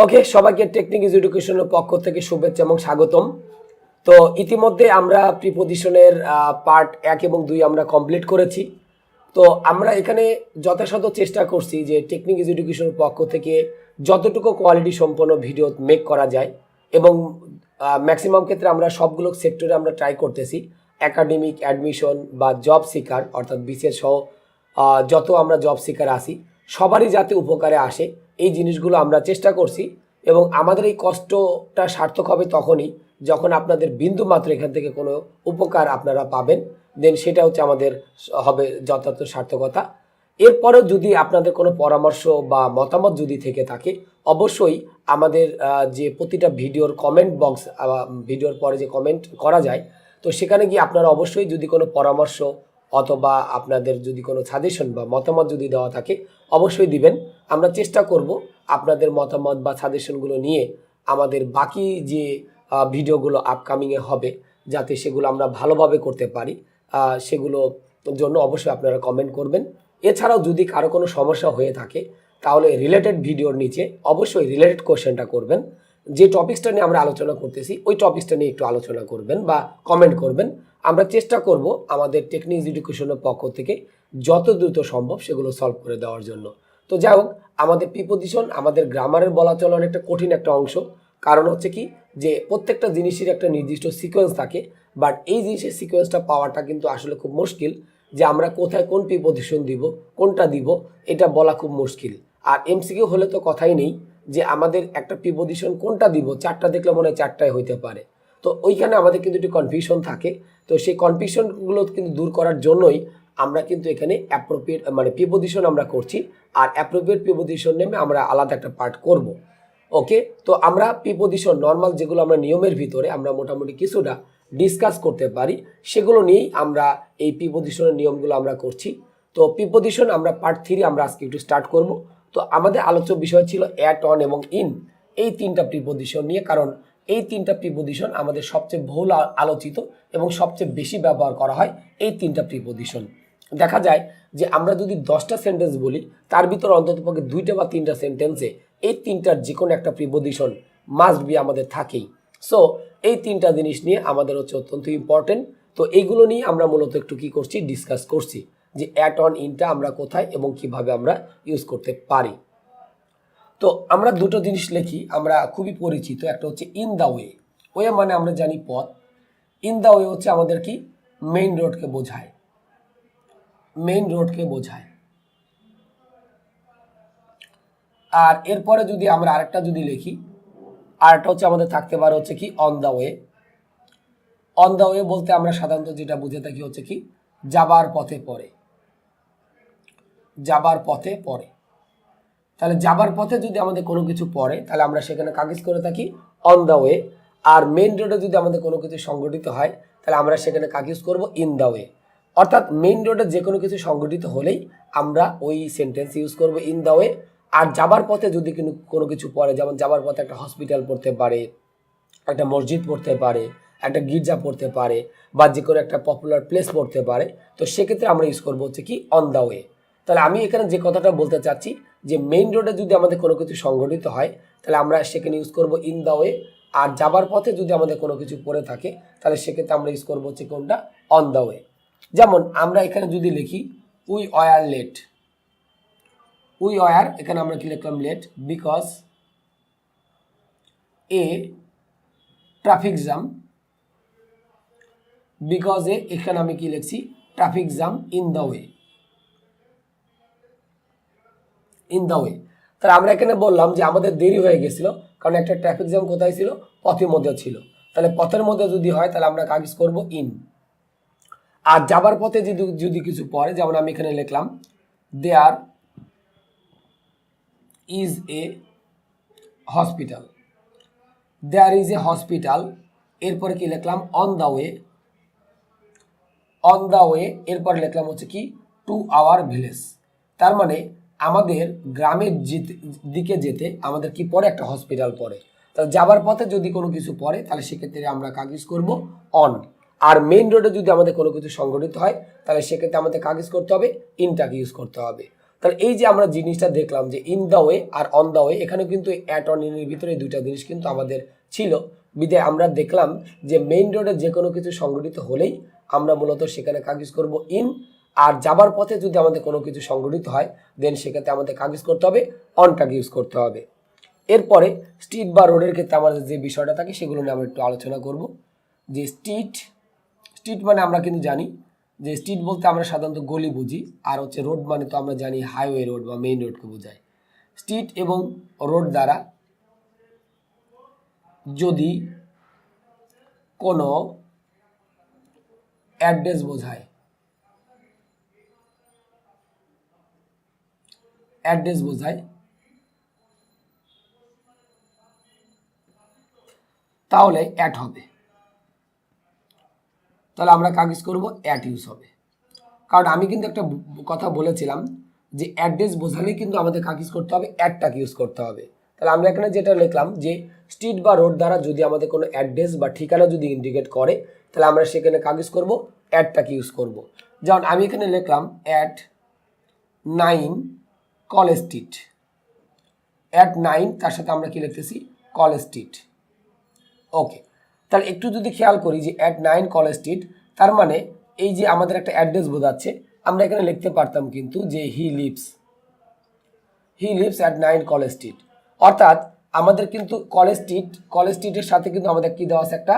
ওকে, সবাইকে technique is এডুকেশনের পক্ষ থেকে শুভেচ্ছা এবং স্বাগতম। তো ইতিমধ্যে আমরা প্রিপোজিশনের পার্ট 1 এবং 2 আমরা কমপ্লিট করেছি। তো আমরা এখানে যথাসাধ্য চেষ্টা করছি যে টেকনিক ইজ এডুকেশনের পক্ষ থেকে যতটুকু কোয়ালিটি সম্পন্ন ভিডিও মেক করা যায়, এবং ম্যাক্সিমাম ক্ষেত্রে আমরা সবগুলো সেক্টরে আমরা ট্রাই করতেছি। একাডেমিক, অ্যাডমিশন বা জব সিকার অর্থাৎ বিসিএস সহ যত আমরা জব সিকার আসি সবারই যাতে উপকারে আসে এই জিনিসগুলো আমরা চেষ্টা করছি। এবং আমাদের এই কষ্টটা সার্থক হবে তখনই যখন আপনাদের বিন্দু মাত্র এখান থেকে কোনো উপকার আপনারা পাবেন, দেন সেটা হচ্ছে আমাদের হবে যথার্থ সার্থকতা। এরপরেও যদি আপনাদের কোনো পরামর্শ বা মতামত যদি থেকে থাকে, অবশ্যই আমাদের যে প্রতিটা ভিডিওর কমেন্ট বক্স, ভিডিওর পরে যে কমেন্ট করা যায়, তো সেখানে গিয়ে আপনারা অবশ্যই যদি কোনো পরামর্শ অথবা আপনাদের যদি কোনো সাজেশন বা মতামত যদি দেওয়া থাকে অবশ্যই দিবেন। আমরা চেষ্টা করব আপনাদের মতামত বা সাজেশনগুলো নিয়ে আমাদের বাকি যে ভিডিওগুলো আপকামিংয়ে হবে যাতে সেগুলো আমরা ভালোভাবে করতে পারি, সেগুলোর জন্য অবশ্যই আপনারা কমেন্ট করবেন। এছাড়াও যদি কারো কোনো সমস্যা হয়ে থাকে তাহলে রিলেটেড ভিডিওর নিচে অবশ্যই রিলেটেড কোশ্চেনটা করবেন। যে টপিক্সটা নিয়ে আমরা আলোচনা করতেছি ওই টপিক্সটা নিয়ে একটু আলোচনা করবেন বা কমেন্ট করবেন। আমরা চেষ্টা করব আমাদের টেকনিক এডুকেশনের পক্ষ থেকে যত দ্রুত সম্ভব সেগুলো সলভ করে দেওয়ার জন্য। তো যাই হোক, আমাদের প্রিপোজিশন আমাদের গ্রামারের বলা চলে অনেকটা কঠিন একটা অংশ। কারণ হচ্ছে কি যে প্রত্যেকটা জিনিসের একটা নির্দিষ্ট সিকোয়েন্স থাকে, বাট এই জিনিসের সিকোয়েন্সটা পাওয়াটা কিন্তু আসলে খুব মুশকিল। যে আমরা কোথায় কোন প্রিপোজিশন দিব, কোনটা দিব, এটা বলা খুব মুশকিল। আর এমসিকিউ হলে তো কথাই নেই, যে আমাদের একটা প্রিপোজিশন কোনটা দিব, চারটা দেখলে মনে হয় চারটায় হইতে পারে। তো ওইখানে আমাদের কিন্তু একটু কনফিউশন থাকে। তো সেই কনফিউশনগুলো কিন্তু দূর করার জন্যই আমরা কিন্তু এখানে অ্যাপ্রোপ্রিয়েট প্রিপোজিশন আমরা করছি, আর অ্যাপ্রোপ্রিয়েট প্রিপোজিশন নেমে আমরা আলাদা একটা পার্ট করব। ওকে, তো আমরা প্রিপোজিশন নর্মাল যেগুলো আমরা নিয়মের ভিতরে আমরা মোটামুটি কিছুটা ডিসকাস করতে পারি সেগুলো নিয়েই আমরা এই প্রিপোজিশনের নিয়মগুলো আমরা করছি। তো প্রিপোজিশন আমরা পার্ট 3 আমরা আজকে একটু স্টার্ট করব। তো আমাদের আলোচ্য বিষয় ছিল অ্যাট, অন এবং ইন, এই তিনটা প্রিপোজিশন নিয়ে। কারণ এই তিনটা প্রিপোজিশন আমাদের সবচেয়ে বহুল আলোচিত এবং সবচেয়ে বেশি ব্যবহার করা হয় এই তিনটা প্রিপোজিশন। দেখা যায় যে আমরা যদি 10টা সেন্টেন্স বলি তার ভিতরে অন্ততপক্ষে 2টা বা 3টা সেন্টেন্সে এই তিনটার যে কোনো একটা প্রিপোজিশন মাস্ট বি আমাদের থাকেই। সো এই তিনটা জিনিস নিয়ে আমাদের হচ্ছে অত্যন্ত ইম্পর্টেন্ট। তো এইগুলো নিয়ে আমরা মূলত একটু কি করছি, ডিসকাস করছি যে অ্যাট, অন, ইনটা আমরা কোথায় এবং কিভাবে আমরা ইউজ করতে পারি। তো আমরা দুটো জিনিস লিখি, আমরা খুবই পরিচিত। একটা হচ্ছে ইন দ্য ওয়ে। ওয়ে মানে আমরা জানি পথ। ইন দ্য ওয়ে হচ্ছে আমাদের কি মেইন রোডকে বোঝায়, মেইন রোডকে বোঝায়। আর এরপরে যদি আমরা আরেকটা যদি লিখি, আরেকটা হচ্ছে আমাদের থাকতে পারে হচ্ছে কি on the way. On the way বলতে আমরা সাধারণত যেটা বুঝে থাকি হচ্ছে কি যাবার পথে পড়ে, যাবার পথে পড়ে। তাহলে যাবার পথে যদি আমাদের কোনো কিছু পড়ে তাহলে আমরা সেখানে কাগজ করে থাকি অন দ্য ওয়ে। আর মেইন রোডে যদি আমাদের কোনো কিছু সংগঠিত হয় তাহলে আমরা সেখানে কাগজ করব ইন দ্য ওয়ে। অর্থাৎ মেইন রোডে যে কোনো কিছু সংগঠিত হলেই আমরা ওই সেন্টেন্স ইউজ করব ইন দ্য ওয়ে। আর যাবার পথে যদি কোনো কিছু পড়ে, যেমন যাবার পথে একটা হসপিটাল পড়তে পারে, একটা মসজিদ পড়তে পারে, একটা গির্জা পড়তে পারে, বা যে কোনো একটা পপুলার প্লেস পড়তে পারে, তো সেক্ষেত্রে আমরা ইউজ করবো হচ্ছে কি অন দ্য ওয়ে। তাহলে আমি এখানে যে কথাটা বলতে চাচ্ছি যে মেইন রোডে যদি আমাদের কোনো কিছু সংগঠিত হয় তাহলে আমরা সেখানে ইউজ করবো ইন দ্য ওয়ে। আর যাবার পথে যদি আমাদের কোনো কিছু পড়ে থাকে তাহলে সেক্ষেত্রে আমরা ইউজ করবো হচ্ছে কোনটা, অন দ্য ওয়ে। যেমন আমরা এখানে যদি লিখি we were late, we were, এখানে আমরা কি লিখলাম late, because a traffic jam, because এখানে আমি কি লিখছি traffic jam in the way, in the way. তাহলে আমরা এখানে বললাম যে আমাদের দেরি হয়ে গেছিল কারণ একটা ট্রাফিক জ্যাম কোথায় ছিল, পথের মধ্যে ছিল। তাহলে পথের মধ্যে যদি হয় তাহলে আমরা কাগজ করব ইন। আর যাবার পথে যদি কিছু পড়ে, যেমন আমি এখানে লিখলাম there is a hospital, there is a hospital, এরপরে কি লিখলাম on the way, on the way, এরপরে লিখলাম হচ্ছে কি টু আওয়ার ভিলেজ। তার মানে আমাদের গ্রামের দিকে যেতে আমাদের কি পড়ে, একটা হসপিটাল পড়ে। তাহলে যাবার পথে যদি কোনো কিছু পড়ে তাহলে সেক্ষেত্রে আমরা কাগজ করব অন। আর মেইন রোডে যদি আমাদের কোনো কিছু সংগঠিত হয় তাহলে সেক্ষেত্রে আমাদের কাগজ করতে হবে ইনটাকে ইউজ করতে হবে। তাহলে এই যে আমরা জিনিসটা দেখলাম যে ইন দ্য ওয়ে আর অন দ্য ওয়ে, এখানে কিন্তু অ্যাট অন ইনের ভিতরে দুইটা জিনিস কিন্তু আমাদের ছিল। বিধায় আমরা দেখলাম যে মেইন রোডে যে কোনো কিছু সংঘটিত হলেই আমরা মূলত সেখানে কাজ ইউজ করব ইন, আর যাবার পথে যদি আমাদের কোনো কিছু সংঘটিত হয় দেন সেক্ষেত্রে আমাদের কাজ ইউজ করতে হবে অনটাকে ইউজ করতে হবে। এরপরে স্ট্রিট বা রোডের ক্ষেত্রে আমাদের যে বিষয়টা থাকে সেগুলো নিয়ে আমরা একটু আলোচনা করব। যে স্ট্রিট মানে আমরা কিন্তু জানি যে স্ট্রিট বলতে আমরা সাধারণত গলি বুঝি, আর হচ্ছে রোড মানে তো আমরা জানি হাইওয়ে রোড বা মেইন রোডকে বোঝায়। স্ট্রিট এবং রোড দ্বারা যদি কোনো অ্যাড্রেস বোঝায়, তাহলে অ্যাট হবে। তাহলে আমরা কাজ করব অ্যাট ইউজ হবে। কারণ আমি কিন্তু একটা কথা বলেছিলাম যে অ্যাড্রেস বোঝালেই কিন্তু আমাদের কাজ করতে হবে অ্যাটটাকে ইউজ করতে হবে। তাহলে আমরা এখানে যেটা লিখলাম যে স্ট্রিট বা রোড দ্বারা যদি আমাদের কোনো অ্যাড্রেস বা ঠিকানা যদি ইন্ডিকেট করে তাহলে আমরা সেখানে কাজ করব অ্যাটটাকে ইউজ করব। যেমন আমি এখানে লিখলাম অ্যাট 9 কলেজ স্ট্রিট, অ্যাট 9 তার সাথে আমরা কি লিখতেছি কলেজ স্ট্রিট। ওকে, তাহলে একটু যদি খেয়াল করি যে অ্যাট 9 কলেজ স্ট্রিট, তার মানে এই যে আমাদের একটা অ্যাড্রেস বোঝাচ্ছে, আমরা এখানে লিখতে পারতাম কিন্তু যে হি লিভস অ্যাট 9 কলেজ স্ট্রিট। অর্থাৎ আমাদের কিন্তু কলেজ স্ট্রিটের সাথে কিন্তু আমাদের কি দেওয়া আছে, একটা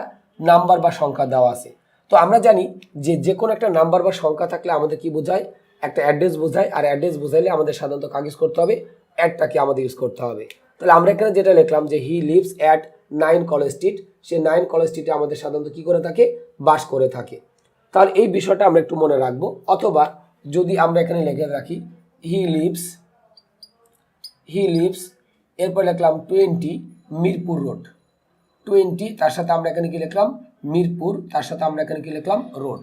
নাম্বার বা সংখ্যা দেওয়া আছে। তো আমরা জানি যে যে কোনো একটা নাম্বার বা সংখ্যা থাকলে আমাদের কি বোঝায়, একটা অ্যাড্রেস বোঝায়, আর অ্যাড্রেস বোঝাইলে আমাদের সাধারণত কাগজ করতে হবে অ্যাটটাকে আমাদের ইউজ করতে হবে। তাহলে আমরা এখানে যেটা লিখলাম যে হি lives at 9 college street, say 9 college স্ট্রিটে আমাদের সাধারণত কি করে থাকে, বাস করে থাকে। তাহলে এই বিষয়টা আমরা একটু মনে রাখবো। অথবা যদি আমরা এখানে লিখে রাখি হি লিভস এরপর লিখলাম 20 মিরপুর রোড, 20 তার সাথে আমরা এখানে কি লিখলাম মিরপুর, তার সাথে আমরা এখানে কি লিখলাম রোড।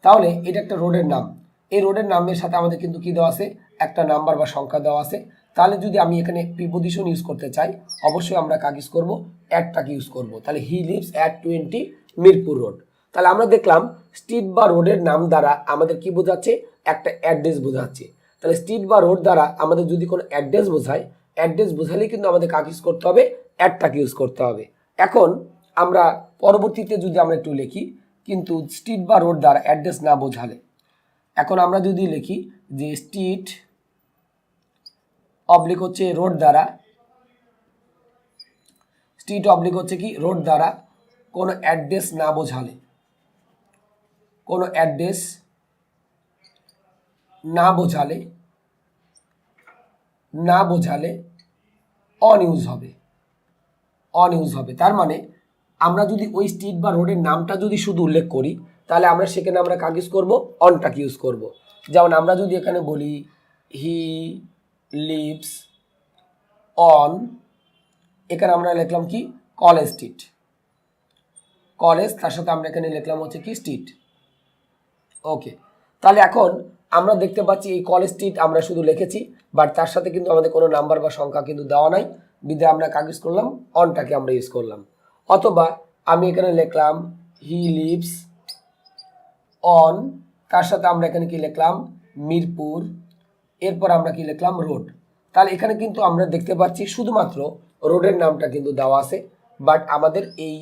তাহলে এটা একটা রোডের নাম, এই রোডের নামের সাথে আমাদের কিন্তু কি দেওয়া আছে, একটা নাম্বার বা সংখ্যা দেওয়া আছে। তাহলে যদি আমি এখানে প্রিপোজিশন ইউজ করতে চাই অবশ্যই আমরা কাজ ইউজ করবো অ্যাটটাকে ইউজ করব। তাহলে হি লিভস অ্যাট 20 মিরপুর রোড। তাহলে আমরা দেখলাম স্ট্রিট বা রোডের নাম দ্বারা আমাদের কি বোঝাচ্ছে, একটা অ্যাড্রেস বোঝাচ্ছে। তাহলে স্ট্রিট বা রোড দ্বারা আমাদের যদি কোনো অ্যাড্রেস বোঝায়, অ্যাড্রেস বোঝালেই কিন্তু আমাদের কাজ ইউজ করতে হবে অ্যাটটাকে ইউজ করতে হবে। এখন আমরা পরবর্তীতে যদি আমরা একটু লিখি, কিন্তু স্ট্রিট বা রোড দ্বারা অ্যাড্রেস না বোঝালে, এখন আমরা যদি লিখি যে স্ট্রিট অবলিক হচ্ছে রোড দ্বারা, স্ট্রিট অবলিক হচ্ছে কি রোড দ্বারা কোনো অ্যাড্রেস না বোঝালে, কোনো অ্যাড্রেস না বোঝালে অন ইউজ হবে। তার মানে আমরা যদি ওই স্ট্রিট বা রোডের নামটা যদি শুধু উল্লেখ করি তাহলে আমরা সেখানে আমরা কাজ ইউজ করবো অনটাকে ইউজ করব। যেমন আমরা যদি এখানে বলি হি লিভস অন, এখানে আমরা লিখলাম কি কলেজ স্ট্রিট, কলেজ তার সাথে আমরা এখানে লিখলাম হচ্ছে কি স্ট্রিট। ওকে, তাহলে এখন আমরা দেখতে পাচ্ছি এই কলেজ স্ট্রিট আমরা শুধু লিখেছি, বাট তার সাথে কিন্তু আমাদের কোনো নাম্বার বা সংখ্যা কিন্তু দেওয়া নাই, বিধায় আমরা কাগজ করলাম অনটাকে আমরা ইউজ করলাম। অথবা আমি এখানে লিখলাম হি লিভস অন, তার সাথে আমরা এখানে কি লিখলাম মিরপুর, এরপর আমরা কি লিখলাম রোড। তাহলে এখানে কিন্তু আমরা দেখতে পাচ্ছি শুধুমাত্র রোডের নামটা কিন্তু দেওয়া আছে, বাট আমাদের এই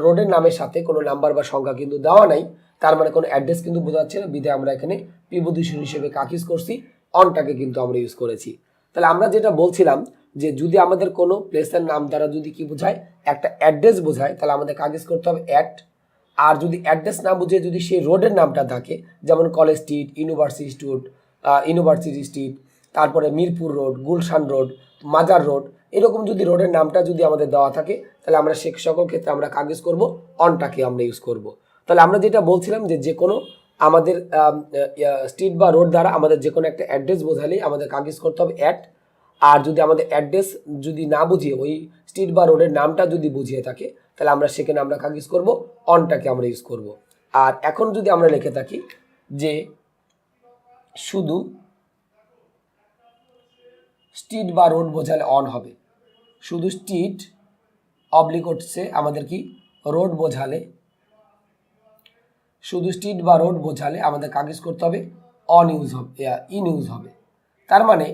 রোডের নামের সাথে কোনো নাম্বার বা সংখ্যা কিন্তু দেওয়া নাই, তার মানে কোনো অ্যাড্রেস কিন্তু বোঝাচ্ছে না, বিধায় আমরা এখানে প্রিপোজিশন হিসেবে কাজ ইউজ করছি অনটাকে কিন্তু আমরা ইউজ করেছি। তাহলে আমরা যেটা বলছিলাম যে যদি আমাদের কোনো প্লেসের নাম দ্বারা যদি কি বোঝায়, একটা অ্যাড্রেস বোঝায়, তাহলে আমাদের কাজ ইউজ করতে হবে অ্যাট। আর যদি অ্যাড্রেস না বুঝে যদি সেই রোডের নামটা থাকে, যেমন কলেজ স্ট্রিট, ইউনিভার্সিটি স্ট্রিট, তারপরে মিরপুর রোড, গুলশান রোড, মাজার রোড, এরকম যদি রোডের নামটা যদি আমাদের দেওয়া থাকে তাহলে আমরা সে সকল ক্ষেত্রে আমরা কাজ ইউজ করবো অনটাকে আমরা ইউজ করব। তাহলে আমরা যেটা বলছিলাম যে কোনো আমাদের স্ট্রিট বা রোড দ্বারা আমাদের যে কোনো একটা অ্যাড্রেস বোঝালেই আমাদের কাজ ইউজ করতে হবে অ্যাট। আর যদি আমাদের অ্যাড্রেস যদি না বুঝিয়ে ওই স্ট্রিট বা রোডের নামটা যদি বুঝিয়ে থাকে তাহলে আমরা সেখানে আমরা কাজ ইউজ করবো অনটাকে আমরা ইউজ করব। আর এখন যদি আমরা লিখে থাকি যে শুধু স্ট্রিট বা রোড বোঝালে অন হবে, শুধু স্ট্রিট অবলিক হচ্ছে আমাদের কি রোড বোঝালে, শুধু স্ট্রিট বা রোড বোঝালে আমাদের কাগজ করতে হবে অন ইউজ হবে, ইন ইউজ হবে। তার মানে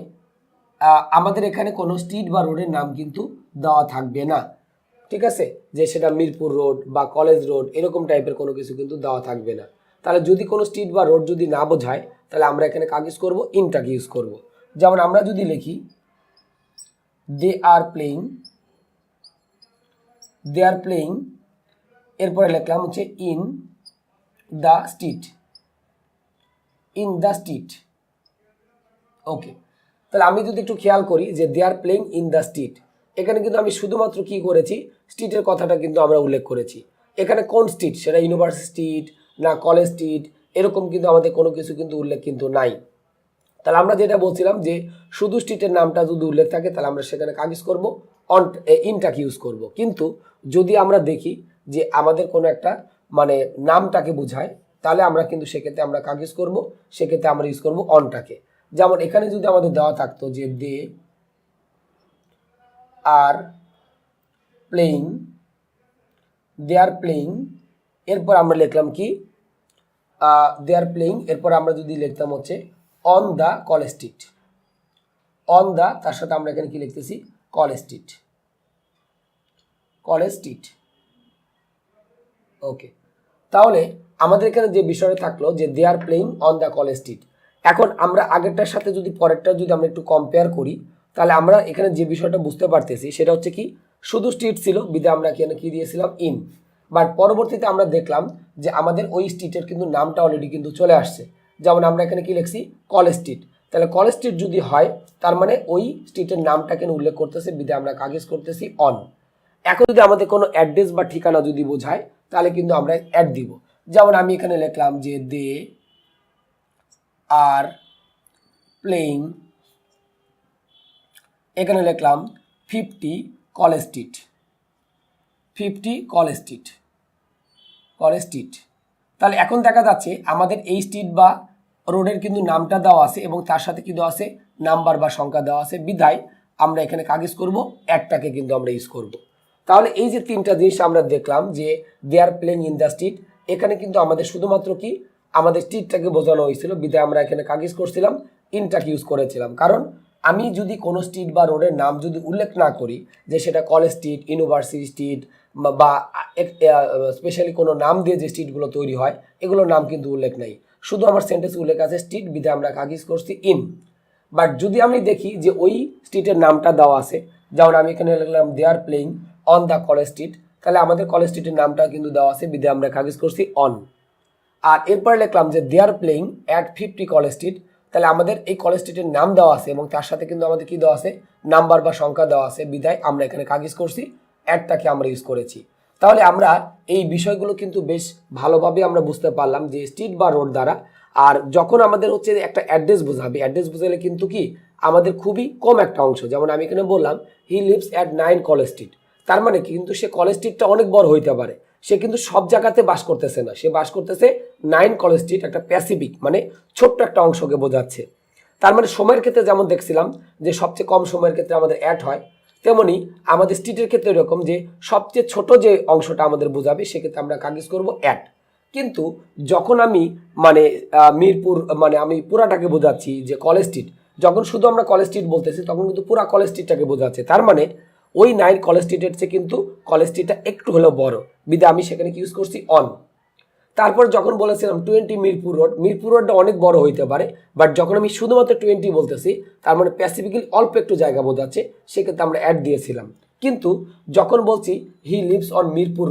আমাদের এখানে কোনো স্ট্রিট বা রোডের নাম কিন্তু দেওয়া থাকবে না, ঠিক আছে, যে সেটা মিরপুর রোড বা কলেজ রোড এরকম টাইপের কোনো কিছু কিন্তু দেওয়া থাকবে না। তাহলে যদি কোনো স্ট্রিট বা রোড যদি না বোঝায় তাহলে আমরা এখানে কাজ ইউজ করবো, ইনটাকে ইউজ করব। যেমন আমরা যদি লিখি দে আর প্লেইং, এরপরে লিখলাম হচ্ছে ইন দ্য স্ট্রিট, ওকে। তাহলে আমি যদি একটু খেয়াল করি যে they are playing in the street, এখানে কিন্তু আমি শুধুমাত্র কি করেছি, স্ট্রিটের কথাটা কিন্তু আমরা উল্লেখ করেছি। এখানে কোন স্ট্রিট, সেটা ইউনিভার্সিটি স্ট্রিট না কলেজ স্ট্রিট, এরকম কিন্তু আমাদের কোনো কিছু কিন্তু উল্লেখ কিন্তু নাই। তাহলে আমরা যেটা বলছিলাম যে শুধু স্ট্রিটের নামটা যদি উল্লেখ থাকে তাহলে আমরা সেখানে কাজ ইউজ করবো, ইনটাকে ইউজ করব। কিন্তু যদি আমরা দেখি যে আমাদের কোনো একটা মানে নামটাকে বোঝায় তাহলে আমরা কিন্তু সেক্ষেত্রে আমরা কাজ ইউজ করবো, সেক্ষেত্রে আমরা ইউজ করবো অনটাকে। যেমন এখানে যদি আমাদের দেওয়া থাকতো যে দে আর প্লেইং, এরপর আমরা লিখলাম কি দে আর প্লেইং, এরপর আমরা যদি লিখতাম হচ্ছে অন দ্য কলেজ স্ট্রিট, তার সাথে আমরা এখানে কি লিখতেছি কলেজ স্ট্রিট, ওকে। তাহলে আমাদের এখানে যে বিষয়টা থাকলো যে they are playing on the college street. এখন আমরা আগেরটার সাথে যদি পরেরটা যদি আমরা একটু কম্পেয়ার করি তাহলে আমরা এখানে যে বিষয়টা বুঝতে পারতেছি সেটা হচ্ছে কি শুধু স্ট্রিট ছিল বিধায় আমরা এখানে কি দিয়েছিলাম ইন, বাট পরবর্তীতে আমরা দেখলাম যে আমাদের ওই স্ট্রিটের কিন্তু নামটা অলরেডি কিন্তু চলে আসছে। যেমন আমরা এখানে কি লিখছি কলেজ স্ট্রিট, তাহলে কলেজ স্ট্রিট যদি হয় তার মানে ওই স্ট্রিটের নামটা কেন উল্লেখ করতেছে বিধায় আমরা কাগজ করতেছি অন। এখন যদি আমাদের কোনো অ্যাড্রেস বা ঠিকানা যদি বোঝায় তাহলে কিন্তু আমরা অ্যাড দিব। যেমন আমি এখানে লিখলাম যে দে আর প্লেইং, এখানে লিখলাম 50 কলেজ স্ট্রিট। তাহলে এখন দেখা যাচ্ছে আমাদের এই স্ট্রিট বা রোডের কিন্তু নামটা দেওয়া আছে এবং তার সাথে কি দেওয়া আছে নাম্বার বা সংখ্যা দেওয়া আছে বিধায় আমরা এখানে কাগজ করব, একটাকে কিন্তু আমরা ইউজ করব। তাহলে এই যে তিনটা জিনিস আমরা দেখলাম যে they are playing in the street, এখানে কিন্তু আমাদের শুধুমাত্র কি আমাদের স্ট্রিটটাকে বোঝানো হয়েছিল বিধায় আমরা এখানে কাগজ করছিলাম, ইনটাকে ইউজ করেছিলাম। কারণ আমি যদি কোনো স্ট্রিট বা রোডের নাম যদি উল্লেখ না করি যে সেটা কলেজ স্ট্রিট, ইউনিভার্সিটি স্ট্রিট বা স্পেশালি কোনো নাম দিয়ে যে স্ট্রিটগুলো তৈরি হয় এগুলোর নাম কিন্তু উল্লেখ নাই, শুধু আমার সেন্টেন্স উল্লেখ আছে স্ট্রিট বিধায় আমরা কাগজ করছি ইন। বাট যদি আমি দেখি যে ওই স্ট্রিটের নামটা দেওয়া আছে, যেমন আমি এখানে লিখলাম they are playing on the college street, তাহলে আমাদের কলেজ স্ট্রিটের নামটা কিন্তু দেওয়া আছে বিধায় আমরা কাগজ করছি অন। আর এরপরে লিখলাম যে they are playing at 50 college street, তাহলে আমাদের এই কলেজ স্ট্রিটের নাম দেওয়া আছে এবং তার সাথে কিন্তু আমাদের কি দেওয়া আছে নাম্বার বা সংখ্যা দেওয়া আছে বিধায় আমরা এখানে কাগজ করছি, অ্যাডটাকে আমরা ইউজ করেছি। তাহলে আমরা এই বিষয়গুলো কিন্তু বেশ ভালোভাবে আমরা বুঝতে পারলাম যে স্ট্রিট বা রোড দ্বারা। আর যখন আমাদের হচ্ছে একটা অ্যাড্রেস বোঝাবে, অ্যাড্রেস বোঝালে কিন্তু কি আমাদের খুবই কম একটা অংশ, যেমন আমি এখানে বললাম হি লিভস অ্যাট 9 কলেজ স্ট্রিট, তার মানে কিন্তু সে কলেজ স্ট্রিটটা অনেক বড় হইতে পারে, সে কিন্তু সব জায়গাতে বাস করতেছে না, সে বাস করতেছে 9 কলেজ স্ট্রিট, একটা প্যাসিফিক মানে ছোট্ট একটা অংশকে বোঝাচ্ছে। তার মানে সময়ের ক্ষেত্রে যেমন দেখছিলাম যে সবচেয়ে কম সময়ের ক্ষেত্রে আমাদের অ্যাড হয়, তেমনি আমাদের স্ট্রিটের ক্ষেত্রে এরকম যে সবচেয়ে ছোট যে অংশটা আমাদের বোঝাবে সেক্ষেত্রে আমরা কাগজ করব অ্যাড। কিন্তু যখন আমি মানে মিরপুর মানে আমি পুরাটাকে বোঝাচ্ছি যে কলেজ স্ট্রিট, যখন শুধু আমরা কলেজ স্ট্রিট বলতেছি তখন কিন্তু পুরা কলেজ স্ট্রিটটাকে বোঝাচ্ছে, তার মানে ওই 9 কলেজ স্ট্রিটের চেয়ে কিন্তু কলেজ স্ট্রিটটা একটু হলেও বড় বিধায় আমি সেখানে ইউজ করছি অন। তারপর যখন বলেছিলাম 20 মিরপুর রোডটা অনেক বড় হইতে পারে, বাট যখন আমি শুধুমাত্র 20 বলতেছি তার মানে প্যাসিফিক্যালি অল্প একটু জায়গা বোঝাচ্ছে, সেক্ষেত্রে আমরা অ্যাড দিয়েছিলাম। কিন্তু যখন বলছি he lives on Mirpur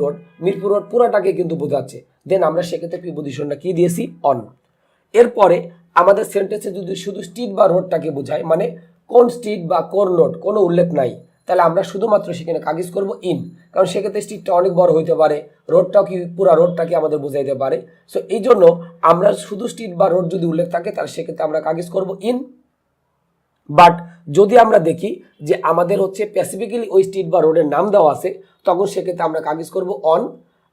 road পুরাটাকে কিন্তু বোঝাচ্ছে, দেন আমরা সেক্ষেত্রে প্রিপোজিশনটা কি দিয়েছি অন। এরপরে আমাদের সেন্টেন্সে যদি শুধু স্ট্রিট বা রোডটাকে বোঝায় মানে কোন স্ট্রিট বা কোন রোড কোনো উল্লেখ নাই, তাহলে আমরা শুধুমাত্র সেখানে কাগজ করব ইন, কারণ সেক্ষেত্রে স্ট্রিটটা অনেক বড় হইতে পারে, রোডটাও কি পুরা রোডটাকে আমাদের বোঝাইতে পারে। সো এই জন্য আমরা শুধু স্ট্রিট বা রোড যদি উল্লেখ থাকে তাহলে সেক্ষেত্রে আমরা কাগজ করব ইন। বাট যদি আমরা দেখি যে আমাদের হচ্ছে স্পেসিফিক্যালি ওই স্ট্রিট বা রোডের নাম দেওয়া আছে তখন সেক্ষেত্রে আমরা কাগজ করব অন।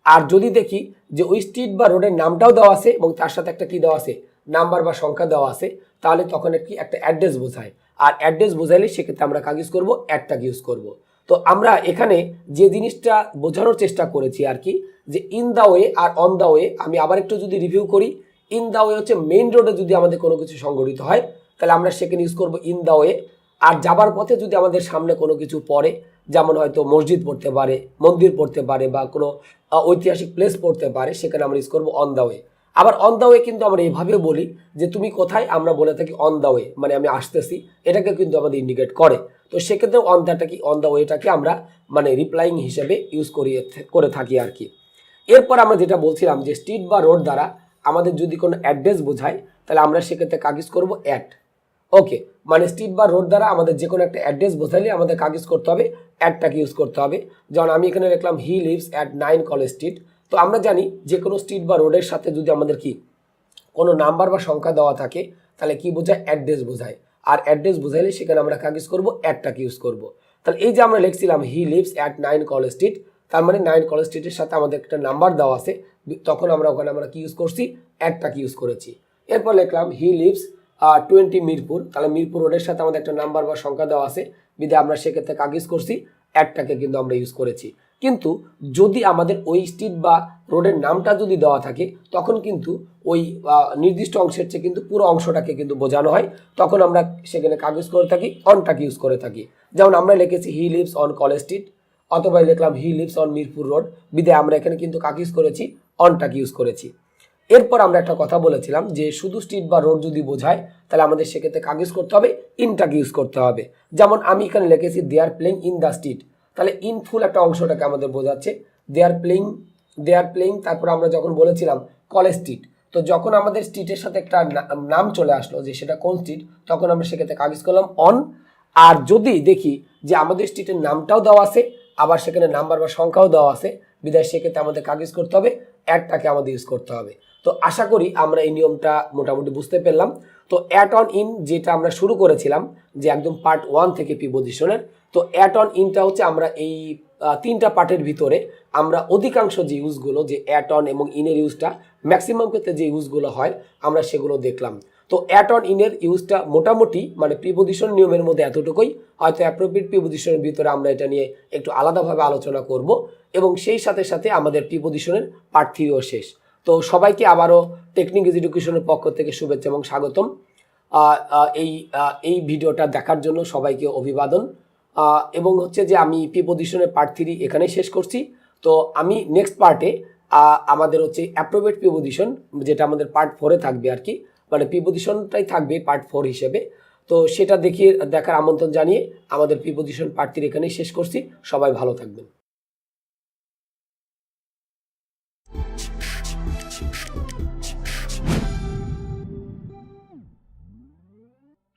আর যদি দেখি যে ওই স্ট্রিট বা রোডের নামটাও দেওয়া আছে এবং তার সাথে একটা কি দেওয়া আছে নাম্বার বা সংখ্যা দেওয়া আছে, তাহলে তখন কি একটা অ্যাড্রেস বোঝায়, আর অ্যাড্রেস বোঝাইলে সেক্ষেত্রে আমরা কাগজ করব অ্যাডটাকে ইউজ করব। তো আমরা এখানে যে জিনিসটা বোঝানোর চেষ্টা করেছি আর কি যে ইন দ্য ওয়ে আর অন দ্য ওয়ে, আমি আবার একটু যদি রিভিউ করি, ইন দ্য ওয়ে হচ্ছে মেইন রোডে যদি আমাদের কোনো কিছু সংঘটিত হয় তাহলে আমরা সেখানে ইউজ করব ইন দ্য ওয়ে। আর যাবার পথে যদি আমাদের সামনে কোনো কিছু পড়ে, যেমন হয়তো মসজিদ পড়তে পারে, মন্দির পড়তে পারে, বা কোনো ঐতিহাসিক প্লেস পড়তে পারে, সেখানে আমরা ইউজ করব অন দ্য ওয়ে। আবার অন দ্য ওয়ে কিন্তু আমরা এভাবে বলি যে তুমি কোথায়, আমরা বলে থাকি অন দ্য ওয়ে, মানে আমি আসতেছি, এটাকে কিন্তু আমাদের ইন্ডিকেট করে। তো সেক্ষেত্রে অন দ্য ওয়েটাকে আমরা মানে রিপ্লাইং হিসেবে ইউজ করে থাকি আর কি। এরপর আমরা যেটা বলছিলাম যে স্ট্রিট বা রোড দ্বারা আমাদের যদি কোনো অ্যাড্রেস বোঝায়, তাহলে আমরা সেক্ষেত্রে কাগজ করব অ্যাট। ওকে, মানে স্ট্রিট বা রোড দ্বারা আমাদের যে কোনো একটা অ্যাড্রেস বোঝাইলে আমাদের কাগজ করতে হবে অ্যাটটাকে ইউজ করতে হবে। যেমন আমি এখানে লিখলাম হি লিভস অ্যাট 9 কলেজ স্ট্রিট। তো আমরা জানি যে কোনো স্ট্রিট বা রোডের সাথে যদি আমাদের কি কোনো নাম্বার বা সংখ্যা দেওয়া থাকে, তাহলে কি বোঝায়, অ্যাড্রেস বোঝায়। আর অ্যাড্রেস বোঝাইলে সেখানে আমরা কাগজ করব অ্যাটটাকে ইউজ করব। তাহলে এই যে আমরা লিখছিলাম he lives at 9 college street, তার মানে 9 কলেজ স্ট্রিটের সাথে আমাদের একটা নাম্বার দেওয়া আছে, তখন আমরা ওখানে আমরা কি ইউজ করছি, অ্যাটটাকে ইউজ করেছি। এরপর লিখলাম হি লিভস 20 মিরপুর, তাহলে মিরপুর রোডের সাথে আমাদের একটা নাম্বার বা সংখ্যা দেওয়া আছে, বিধায় আমরা সেক্ষেত্রে কাগজ করছি অ্যাটটাকে কিন্তু আমরা ইউজ করেছি। কিন্তু যদি আমাদের ওই স্ট্রিট বা রোডের নামটা যদি দেওয়া থাকে, তখন কিন্তু ওই নির্দিষ্ট অংশের চেয়ে কিন্তু পুরো অংশটাকে কিন্তু বোঝানো হয়, তখন আমরা সেখানে কাগজ করে থাকি অনটাকে ইউজ করে থাকি। যেমন আমরা লিখেছি হি লিভস অন কলেজ স্ট্রিট, অথবা লিখলাম হি লিভস অন মিরপুর রোড, বিধায় আমরা এখানে কিন্তু কাগজ করেছি অনটাকে ইউজ করেছি। এরপর আমরা একটা কথা বলেছিলাম যে শুধু স্ট্রিট বা রোড যদি বোঝায়, তাহলে আমাদের সেক্ষেত্রে কাগজ করতে হবে ইনটাকে ইউজ করতে হবে। যেমন আমি এখানে লিখেছি they are playing in the street, তাহলে ইন ফুল একটা অংশটাকে আমাদের বোঝাচ্ছে। দে আর প্লেইং, তারপর আমরা যখন বলেছিলাম কলেজ স্ট্রিট, তো যখন আমাদের স্ট্রিটের সাথে একটা নাম চলে আসলো যে সেটা কোন স্ট্রিট, তখন আমরা সেক্ষেত্রে কাগজ করলাম অন। আর যদি দেখি যে আমাদের স্ট্রিটের নামটাও দেওয়া আছে, আবার সেখানে নাম্বার বা সংখ্যাও দেওয়া আছে, বিধায় সেক্ষেত্রে আমাদের কাগজ করতে হবে অ্যাডটাকে আমাদের ইউজ করতে হবে। তো আশা করি আমরা এই নিয়মটা মোটামুটি বুঝতে পারলাম। তো অ্যাট অন ইন যেটা আমরা শুরু করেছিলাম যে একদম পার্ট 1 থেকে প্রিপোজিশনের, তো অ্যাট অন ইনটা হচ্ছে আমরা এই 3টা পার্টের ভিতরে আমরা অধিকাংশ যে ইউজগুলো, যে অ্যাট অন এবং ইনের ইউজটা ম্যাক্সিমাম ক্ষেত্রে যে ইউজগুলো হয় আমরা সেগুলো দেখলাম। তো অ্যাট অন ইনের ইউজটা মোটামুটি মানে প্রিপোজিশন নিয়মের মধ্যে এতটুকুই, হয়তো অ্যাপ্রোপ্রিয়েট প্রিপোজিশনের ভিতরে আমরা এটা নিয়ে একটু আলাদাভাবে আলোচনা করব, এবং সেই সাথে সাথে আমাদের প্রিপোজিশনের পার্ট 3ও শেষ। তো সবাইকে আবারও টেকনিক এডুকেশনের পক্ষ থেকে শুভেচ্ছা এবং স্বাগতম। এই ভিডিওটা দেখার জন্য সবাইকে অভিবাদন। এবং হচ্ছে যে আমি প্রিপোজিশনের পার্ট 3 এখানেই শেষ করছি। তো আমি নেক্সট পার্টে আমাদের হচ্ছে অ্যাপ্রোপ্রিয়েট প্রিপোজিশন, যেটা আমাদের পার্ট 4-এ থাকবে আর কি, মানে প্রিপোজিশনটাই থাকবে পার্ট 4 হিসেবে। তো সেটা দেখার আমন্ত্রণ জানিয়ে আমাদের প্রিপোজিশন পার্ট 3 এখানেই শেষ করছি। সবাই ভালো থাকবেন।